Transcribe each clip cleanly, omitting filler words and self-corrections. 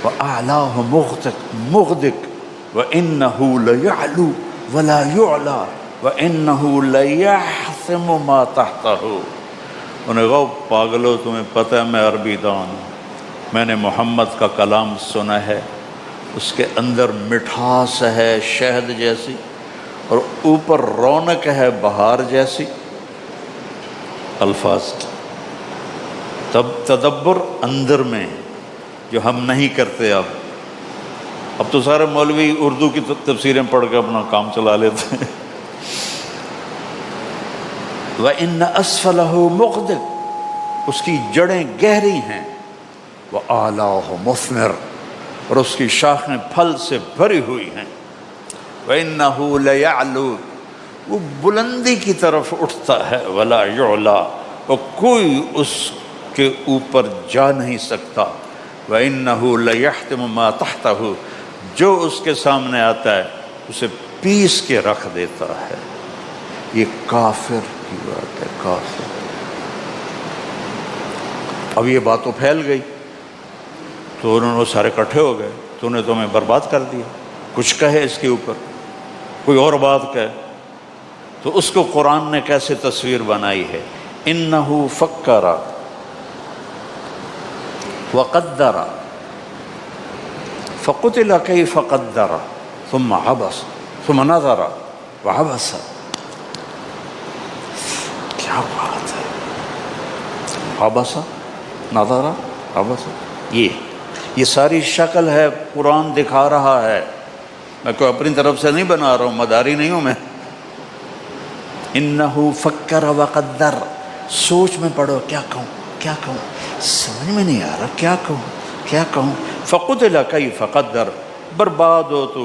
وَأَعْلَاهُ مُغْدِقٌ وَإِنَّهُ لَيَعْلُو وَلَا يُعْلَى وَإِنَّهُ لَيَحْثِمُ مَا تَحْتَهُ۔ انہیں کہو پاگلو، تمہیں پتہ ہے میں عربی دان ہوں، میں نے محمد کا کلام سنا ہے، اس کے اندر مٹھاس ہے شہد جیسی، اور اوپر رونق ہے بہار جیسی۔ الفاظ کی تب تدبر اندر میں جو ہم نہیں کرتے۔ اب تو سارے مولوی اردو کی تفسیریں پڑھ کے اپنا کام چلا لیتے ہیں۔ وَإِنَّ أَسْفَلَهُ مُغْدِقٌ، اس کی جڑیں گہری ہیں۔ وَأَعْلَاهُ مُثْمِرٌ، اور اس کی شاخیں پھل سے بھری ہوئی ہیں۔ وَإِنَّهُ لَيَعْلُو، وہ بلندی کی طرف اٹھتا ہے۔ وَلَا يُعْلَى، اور کوئی اس کے اوپر جا نہیں سکتا۔ وَإِنَّهُ لَيَحْتِمُ مَا تَحْتَهُ، جو اس کے سامنے آتا ہے اسے پیس کے رکھ دیتا ہے۔ یہ کافر کی بات ہے، کافر۔ اب یہ بات تو پھیل گئی تو انہوں نے سارے اکٹھے ہو گئے، تو انہیں تمہیں برباد کر دیا، کچھ کہے اس کے اوپر، کوئی اور بات کہے۔ تو اس کو قرآن نے کیسے تصویر بنائی ہے؟ انہ فکر وقدر فقتل کیف قدر ثم عبس ثم نظر وعبس۔ کیا بات ہے! عبس نظر عبس، یہ ساری شکل ہے قرآن دکھا رہا ہے۔ میں کوئی اپنی طرف سے نہیں بنا رہا ہوں، مداری نہیں ہوں میں۔ انہ فکر وقدر، سوچ میں پڑھو، کیا کہوں کیا کہوں، سمجھ میں نہیں آ رہا، کیا کہوں کیا کہوں۔ فقتل کیف قدر، برباد ہو تو،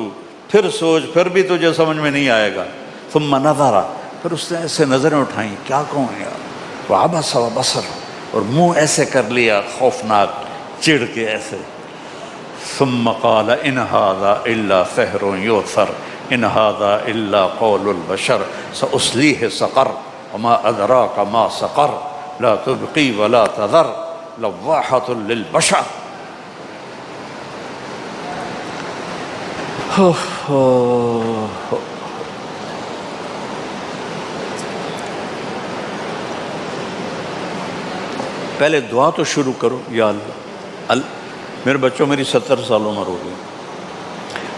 پھر سوچ، پھر بھی تجھے سمجھ میں نہیں آئے گا۔ ثم نظر، پھر اس نے ایسے نظریں اٹھائیں، کیا کہوں یار۔ وعبس وبصر، اور منہ ایسے کر لیا خوفناک، چڑ کے ایسے۔ ثم قال ان هذا الا سحر یؤثر ان هذا الا قول البشر سأصلیہ سقر وما ادراک ما سقر لا تبقی ولا تذر لواحۃ للبشر۔ پہلے دعا تو شروع کرو، یا اللہ میرے بچوں میری 70 سال عمر ہو گئی،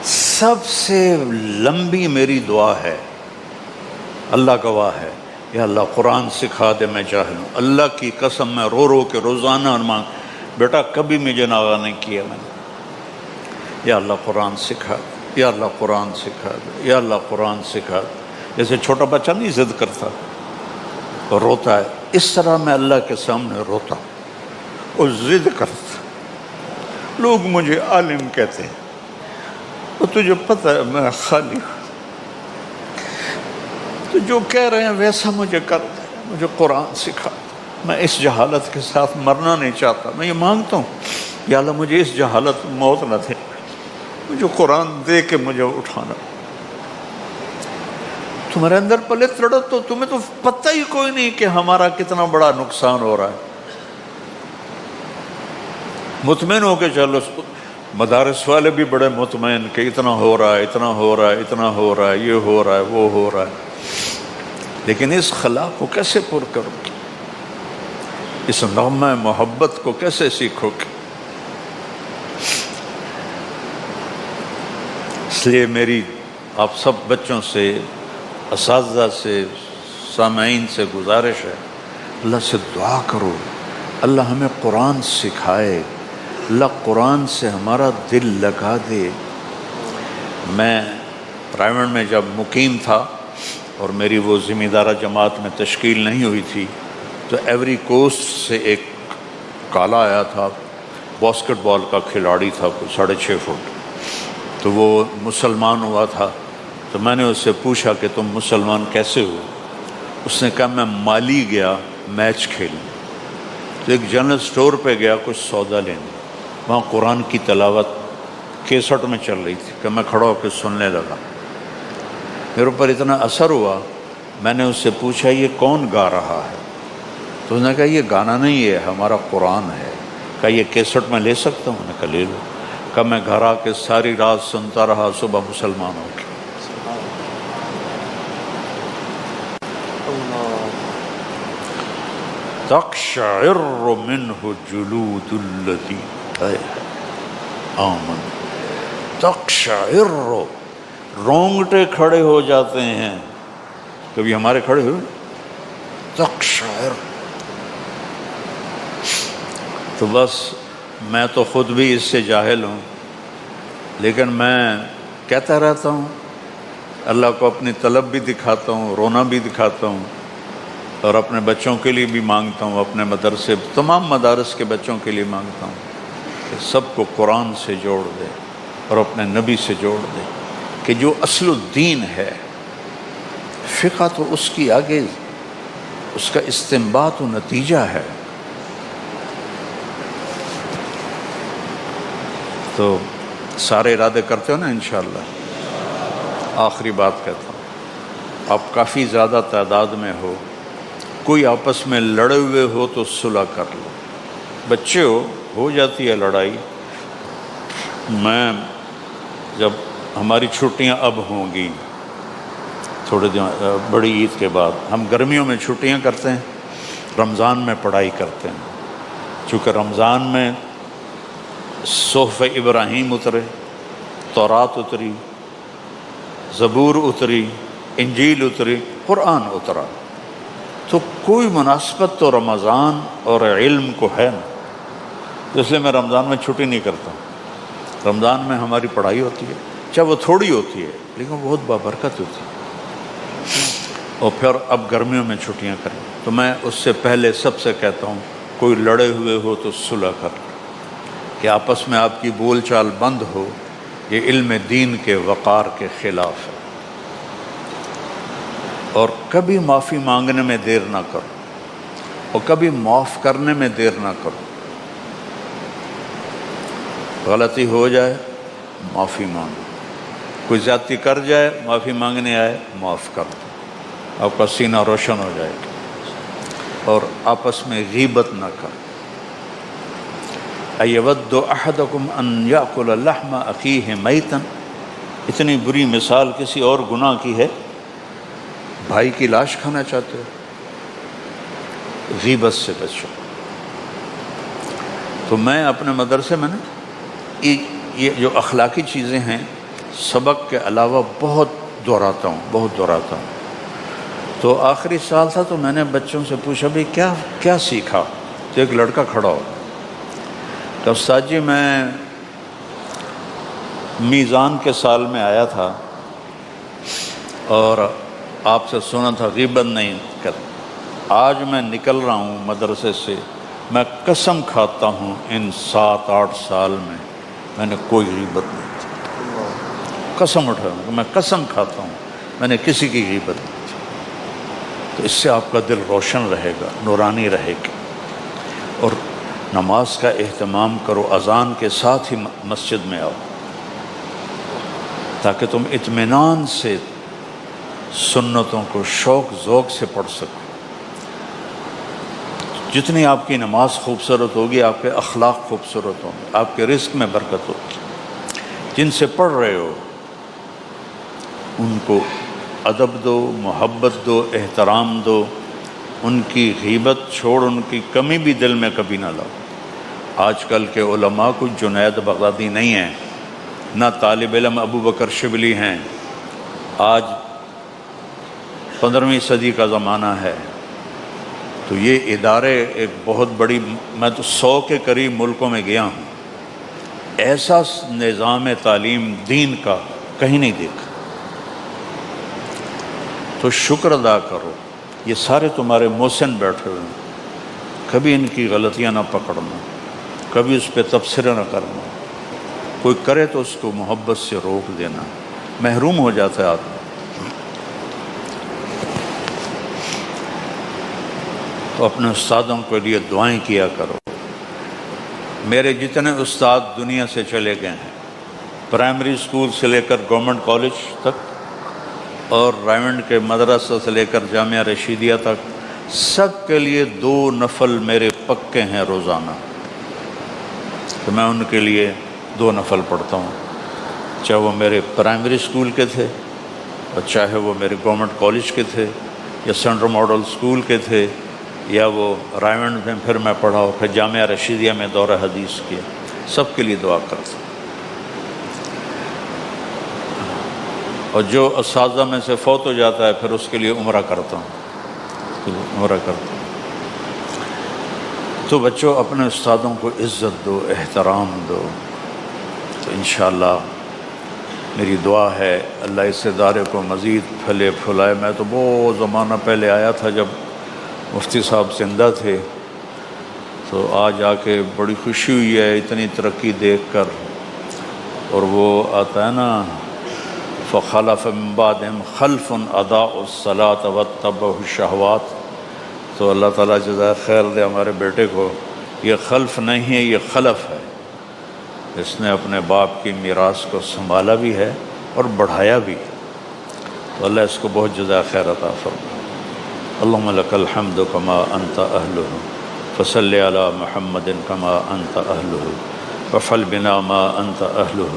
سب سے لمبی میری دعا ہے، اللہ گواہ ہے، یا اللہ قرآن سکھا دے، میں جاہل ہوں، اللہ کی قسم میں رو رو کے روزانہ اور مانگ، بیٹا کبھی مجھے ناغہ نہیں کیا میں نے، یا اللہ قرآن سکھا دے، یا اللہ قرآن سکھا دے، یا اللہ قرآن سکھا دے۔ جیسے چھوٹا بچہ نہیں ضد کرتا اور روتا ہے، اس طرح میں اللہ کے سامنے روتا اور ضد کرتا۔ لوگ مجھے عالم کہتے ہیں، اور تجھے پتہ ہے میں خالی ہوں، تو جو کہہ رہے ہیں ویسا مجھے کر دے، مجھے قرآن سکھا دے، میں اس جہالت کے ساتھ مرنا نہیں چاہتا، میں یہ مانگتا ہوں یا اللہ مجھے اس جہالت موت نہ دے، مجھے قرآن دے کے مجھے اٹھانا۔ تمہارے اندر پلے تڑپ، تو تمہیں تو پتہ ہی کوئی نہیں کہ ہمارا کتنا بڑا نقصان ہو رہا ہے۔ مطمئن ہو کے چلو، مدارس والے بھی بڑے مطمئن کہ اتنا ہو رہا ہے، اتنا ہو رہا ہے، اتنا ہو رہا ہے، یہ ہو رہا ہے، وہ ہو رہا ہے، لیکن اس خلا کو کیسے پر کرو گے؟ اس نغمہ محبت کو کیسے سیکھو گے؟ اس لیے میری آپ سب بچوں سے، اساتذہ سے، سامعین سے گزارش ہے، اللہ سے دعا کرو، اللہ ہمیں قرآن سکھائے، اللہ قرآن سے ہمارا دل لگا دے۔ میں رائمنڈ میں جب مقیم تھا اور میری وہ ذمہ دارہ جماعت میں تشکیل نہیں ہوئی تھی، تو ایوری کوسٹ سے ایک کالا آیا تھا، باسکٹ بال کا کھلاڑی تھا، 6.5 فٹ، تو وہ مسلمان ہوا تھا۔ تو میں نے اس سے پوچھا کہ تم مسلمان کیسے ہو؟ اس نے کہا میں مالی گیا میچ کھیلنے، تو ایک جنرل سٹور پہ گیا کچھ سودا لینے، وہاں قرآن کی تلاوت کیسٹ میں چل رہی تھی کہ میں کھڑا ہو کے سننے لگا، میرے اوپر اتنا اثر ہوا، میں نے اس سے پوچھا یہ کون گا رہا ہے؟ تو اس نے کہا یہ گانا نہیں ہے، ہمارا قرآن ہے۔ کہا یہ کیسٹ میں لے سکتا ہوں؟ میں نے کہا لے لو۔ کہ میں گھر آ کے ساری رات سنتا رہا صبح مسلمان ہو کے. تقشعر منه جلود الذین آمنوا. تقشعر، رونگٹے کھڑے ہو جاتے ہیں. کبھی ہمارے کھڑے ہوئے؟ تقشعر. تو بس میں تو خود بھی اس سے جاہل ہوں، لیکن میں کہتا رہتا ہوں، اللہ کو اپنی طلب بھی دکھاتا ہوں، رونا بھی دکھاتا ہوں، اور اپنے بچوں کے لیے بھی مانگتا ہوں، اپنے مدرسے تمام مدارس کے بچوں کے لیے مانگتا ہوں کہ سب کو قرآن سے جوڑ دے اور اپنے نبی سے جوڑ دے، کہ جو اصل الدین ہے. فقہ تو اس کی آگے اس کا استنباط و نتیجہ ہے. تو سارے ارادے کرتے ہو نا انشاءاللہ. آخری بات کہتا ہوں، آپ کافی زیادہ تعداد میں ہو، کوئی آپس میں لڑے ہوئے ہو تو صلح کر لو. بچے ہو جاتی ہے لڑائی. میں جب ہماری چھٹیاں اب ہوں گی تھوڑے دن بڑی عید کے بعد، ہم گرمیوں میں چھٹیاں کرتے ہیں، رمضان میں پڑھائی کرتے ہیں. چونکہ رمضان میں صحف ابراہیم اترے، تورات اتری، زبور اتری، انجیل اتری، قرآن اترا، تو کوئی مناسبت تو رمضان اور علم کو ہے نا. اس لیے میں رمضان میں چھٹی نہیں کرتا. رمضان میں ہماری پڑھائی ہوتی ہے، چاہے وہ تھوڑی ہوتی ہے لیکن وہ بہت بابرکت ہوتی ہے. اور پھر اب گرمیوں میں چھٹیاں کریں تو میں اس سے پہلے سب سے کہتا ہوں، کوئی لڑے ہوئے ہو تو صلح کر لو، کہ آپس میں آپ کی بول چال بند ہو. یہ علم دین کے وقار کے خلاف ہے. اور کبھی معافی مانگنے میں دیر نہ کرو، اور کبھی معاف کرنے میں دیر نہ کرو. غلطی ہو جائے معافی مانگو، کوئی زیادتی کر جائے معافی مانگنے آئے معاف کر دو، آپ کا سینہ روشن ہو جائے گا. اور آپس میں غیبت نہ کرو. ایود احدکم ان یاکل لحم اخیہ میتا. اتنی بری مثال کسی اور گناہ کی ہے؟ بھائی کی لاش کھانا چاہتے ہو؟ غیبت سے بچو. تو میں اپنے مدرسے میں نا یہ جو اخلاقی چیزیں ہیں سبق کے علاوہ بہت دہراتا ہوں. تو آخری سال تھا تو میں نے بچوں سے پوچھا بھی کیا سیکھا؟ تو ایک لڑکا کھڑا ہو تو استاد جی میں میزان کے سال میں آیا تھا اور آپ سے سنا تھا غیبت نہیں کر. آج میں نکل رہا ہوں مدرسے سے، میں قسم کھاتا ہوں ان 7-8 سال میں نے کوئی غیبت نہیں کی. قسم اٹھاؤں کہ میں قسم کھاتا ہوں میں نے کسی کی غیبت نہیں کی. تو اس سے آپ کا دل روشن رہے گا، نورانی رہے گی. اور نماز کا اہتمام کرو، اذان کے ساتھ ہی مسجد میں آؤ تاکہ تم اطمینان سے سنتوں کو شوق ذوق سے پڑھ سکو. جتنی آپ کی نماز خوبصورت ہوگی آپ کے اخلاق خوبصورت ہوں گے، آپ کے رزق میں برکت ہوگی. جن سے پڑھ رہے ہو ان کو ادب دو، محبت دو، احترام دو. ان کی غیبت چھوڑ، ان کی کمی بھی دل میں کبھی نہ لاؤ. آج کل کے علماء کچھ جنید بغدادی نہیں ہیں، نہ طالب علم ابو بکر شبلی ہیں. آج 15ویں صدی کا زمانہ ہے. تو یہ ادارے ایک بہت بڑی، میں تو 100 کے قریب ملکوں میں گیا ہوں، ایسا نظام تعلیم دین کا کہیں نہیں دیکھا. تو شکر ادا کرو. یہ سارے تمہارے محسن بیٹھے ہوئے ہیں، کبھی ان کی غلطیاں نہ پکڑنا، کبھی اس پہ تبصرہ نہ کرنا. کوئی کرے تو اس کو محبت سے روک دینا. محروم ہو جاتا ہے آدمی. تو اپنے استادوں کے لیے دعائیں کیا کرو. میرے جتنے استاد دنیا سے چلے گئے ہیں، پرائمری اسکول سے لے کر گورنمنٹ کالج تک اور رائمنڈ کے مدرسہ سے لے کر جامعہ رشیدیہ تک، سب کے لیے 2 نفل میرے پکے ہیں روزانہ. تو میں ان کے لیے 2 نفل پڑھتا ہوں، چاہے وہ میرے پرائمری اسکول کے تھے اور چاہے وہ میرے گورنمنٹ کالج کے تھے یا سینٹرل ماڈل اسکول کے تھے یا وہ رائمنڈ میں پھر میں پڑھا اور پھر جامعہ رشیدیہ میں دورہ حدیث کیا، سب کے لیے دعا کرتا ہوں۔ اور جو اساتذہ میں سے فوت ہو جاتا ہے پھر اس کے لیے عمرہ کرتا ہوں، تو بچوں اپنے استادوں کو عزت دو، احترام دو، تو انشاءاللہ میری دعا ہے اللہ اس ادارے کو مزید پھلے پھلائے۔ میں تو بہت زمانہ پہلے آیا تھا جب مفتی صاحب زندہ تھے، تو آج آ کے بڑی خوشی ہوئی ہے اتنی ترقی دیکھ کر۔ اور وہ آتا ہے نا فخلف من بعدہم خلف اضاعوا الصلاۃ واتبعوا الشہوات، تو اللہ تعالیٰ جزائے خیر دے ہمارے بیٹے کو، یہ خلف نہیں ہے یہ خلف ہے، اس نے اپنے باپ کی میراث کو سنبھالا بھی ہے اور بڑھایا بھی ہے، تو اللہ اس کو بہت جزائے خیر عطا فرمائے۔ اللہم لک الحمد کما انت اہلہ فصل علی محمد کما انت اہلہ وفعل بنا ما انت اہلہ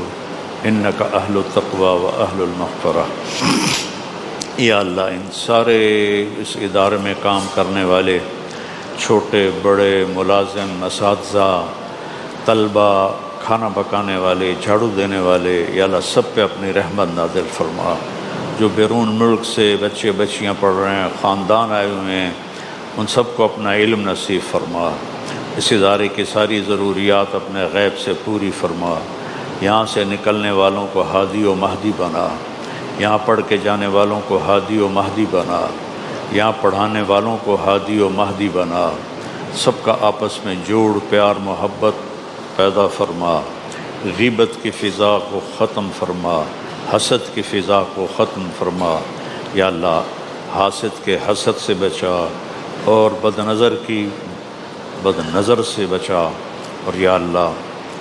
انک اہل التقوی و اہل المغفرہ۔ یا اللہ ان سارے اس ادارے میں کام کرنے والے چھوٹے بڑے ملازم، اساتذہ، طلبہ، کھانا پکانے والے، جھاڑو دینے والے، یا اللہ سب پہ اپنی رحمت نازل فرما۔ جو بیرون ملک سے بچے بچیاں پڑھ رہے ہیں، خاندان آئے ہوئے ہیں، ان سب کو اپنا علم نصیب فرما، اس ادارے کی ساری ضروریات اپنے غیب سے پوری فرما، یہاں سے نکلنے والوں کو ہادی و مہدی بنا، یہاں پڑھ کے جانے والوں کو ہادی و مہدی بنا، یہاں پڑھانے والوں کو ہادی و مہدی بنا، سب کا آپس میں جوڑ پیار محبت پیدا فرما، غیبت کی فضا کو ختم فرما، حسد کی فضا کو ختم فرما، یا اللہ حاسد کے حسد سے بچا اور بد نظر سے بچا، اور یا اللہ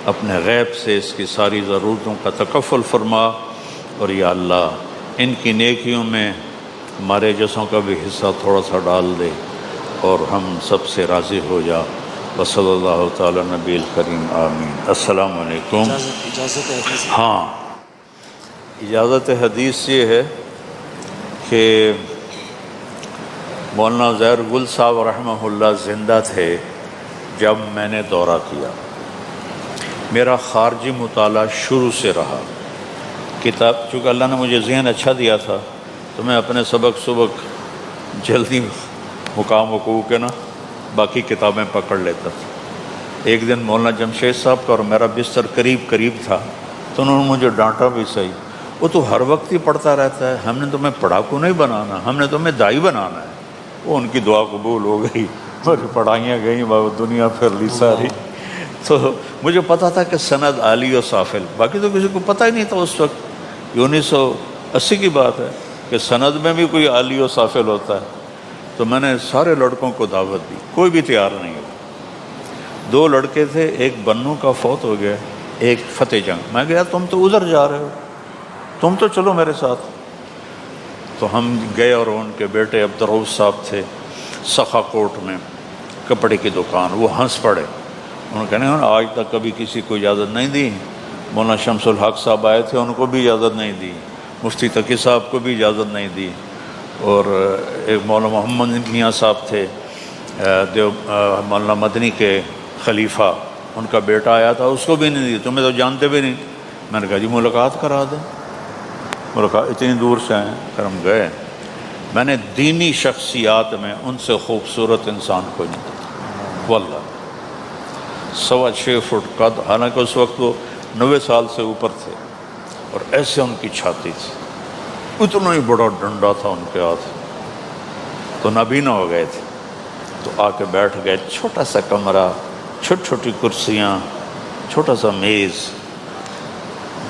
اپنے غیب سے اس کی ساری ضرورتوں کا تکفل فرما، اور یا اللہ ان کی نیکیوں میں ہمارے جیسوں کا بھی حصہ تھوڑا سا ڈال دے اور ہم سب سے راضی ہو جا۔ وصلی اللہ تعالی نبی الکریم آمین۔ السلام علیکم۔ اجازت ہے؟ ہاں، اجازت حدیث یہ ہے کہ مولانا زہر گل صاحب رحمہ اللہ زندہ تھے جب میں نے دورہ کیا، میرا خارجی مطالعہ شروع سے رہا کتاب، چونکہ اللہ نے مجھے ذہن اچھا دیا تھا تو میں اپنے سبق جلدی مقام وقوع کے نا باقی کتابیں پکڑ لیتا تھا۔ ایک دن مولانا جمشید صاحب کا اور میرا بستر قریب تھا تو انہوں نے مجھے ڈانٹا بھی صحیح، وہ تو ہر وقت ہی پڑھتا رہتا ہے، ہم نے تمہیں پڑھاکو نہیں بنانا، ہم نے تمہیں دائی بنانا ہے۔ وہ ان کی دعا قبول ہو گئی، میری پڑھائیاں گئیں، دنیا پھر لی ساری۔ تو مجھے پتا تھا کہ سند عالی و سافل، باقی تو کسی کو پتہ ہی نہیں تھا اس وقت، 1980 کی بات ہے کہ سند میں بھی کوئی عالی و سافل ہوتا ہے۔ تو میں نے سارے لڑکوں کو دعوت دی، کوئی بھی تیار نہیں ہوا۔ 2 لڑکے تھے، ایک بنو کا فوت ہو گیا، ایک فتح جنگ۔ میں گیا تم تو ادھر جا رہے ہو، تم تو چلو میرے ساتھ۔ تو ہم گئے اور ان کے بیٹے عبدالرؤف صاحب تھے سخا کوٹ میں کپڑے کی دکان، وہ ہنس پڑے، انہوں نے کہا آج تک کبھی کسی کو اجازت نہیں دی۔ مولانا شمس الحق صاحب آئے تھے، ان کو بھی اجازت نہیں دی، مفتی تقی صاحب کو بھی اجازت نہیں دی، اور ایک مولانا محمد میاں صاحب تھے مولانا مدنی کے خلیفہ، ان کا بیٹا آیا تھا، اس کو بھی نہیں دی، تمہیں تو جانتے بھی نہیں۔ میں نے کہا جی ملاقات کرا دیں، ملاقات اتنی دور سے ہیں، پھر ہم گئے۔ میں نے دینی شخصیات میں ان سے خوبصورت انسان کو نہیں دیکھا، واللہ 6.25 فٹ قد، حالانکہ اس وقت وہ 90 سال سے اوپر تھے، اور ایسے ان کی چھاتی تھی، اتنا ہی بڑا ڈنڈا تھا ان کے ہاتھ، تو نابینا ہو گئے تھے۔ تو آ کے بیٹھ گئے، چھوٹا سا کمرہ، چھوٹی چھوٹی کرسیاں، چھوٹا سا میز،